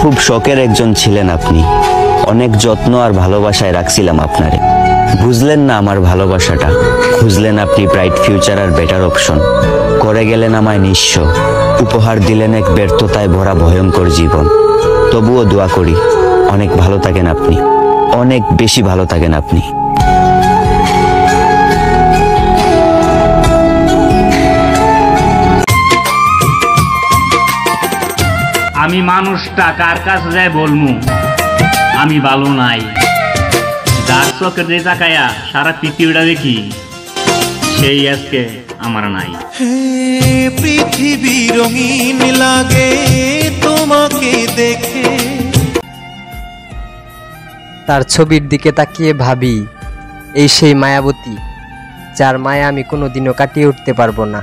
খুব শখের একজন ছিলেন আপনি, অনেক যত্ন আর ভালোবাসায় রাখছিলাম আপনারে। বুঝলেন না আমার ভালোবাসাটা, খুঁজলেন আপনি ব্রাইট ফিউচার আর বেটার অপশন, করে গেলেন আমায় নিঃস্ব, উপহার দিলেন এক ব্যর্থতায় ভরা ভয়ঙ্কর জীবন। তবুও দোয়া করি অনেক ভালো থাকেন আপনি, অনেক বেশি ভালো থাকেন আপনি। আমি মানুষটা কার কাছে যাই বলমু আমি ভালো নাই, যার চোখের দিয়ে তাকায়া সারা পৃথিবীটা দেখি সেই আজকে আমার নাই। পৃথিবী রঙিন লাগে তোমাকে দেখে। তার ছবির দিকে তাকিয়ে ভাবি এই সেই মায়াবতী, যার মায়া আমি কোনোদিনও কাটিয়ে উঠতে পারবো না।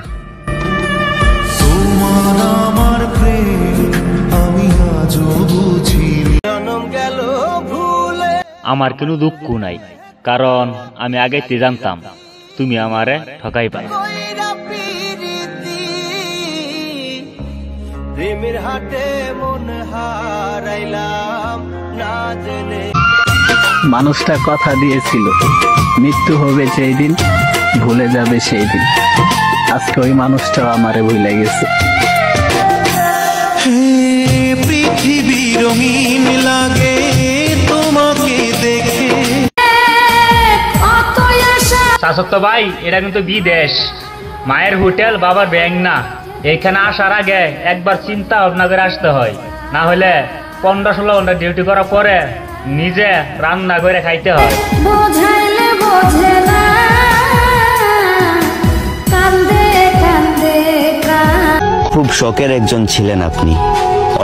আমার কোনো দুঃখ নাই, কারণ আমি আগেতে জানতাম তুমি আমারে ঠকাইবা। মানুষটা কথা দিয়েছিল মৃত্যু হবে সেই দিন, ভুলে যাবে সেই দিন। আজকে ওই মানুষটাও আমারে ভুলে গেছে। পৃথিবী রঙিন লাগে তোমাকে দেখে। শাসক তো ভাই, এটা কিন্তু বিদেশ, মায়ের হোটেল বাবার ব্যাংক না। এখানে আসার আগে একবার চিন্তা ভাবনা করে আসতে হয়, না হলে 15-16 ঘন্টা ডিউটি করার পরে নিজে রান্না করে খাইতে হয়। খুব শখের একজন ছিলেন আপনি,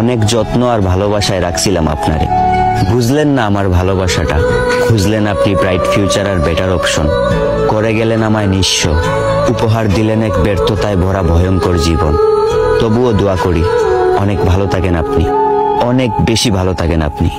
অনেক যত্ন আর ভালোবাসায় রাখছিলাম আপনারে। বুঝলেন না আমার ভালোবাসাটা, খুঁজলেন আপনি ব্রাইট ফিউচার আর বেটার অপশন, করে গেলেন আমায় নিঃস্ব, উপহার দিলেন এক ব্যর্থতায় ভরা ভয়ঙ্কর জীবন। তবুও দোয়া করি অনেক ভালো থাকেন আপনি, অনেক বেশি ভালো থাকেন আপনি।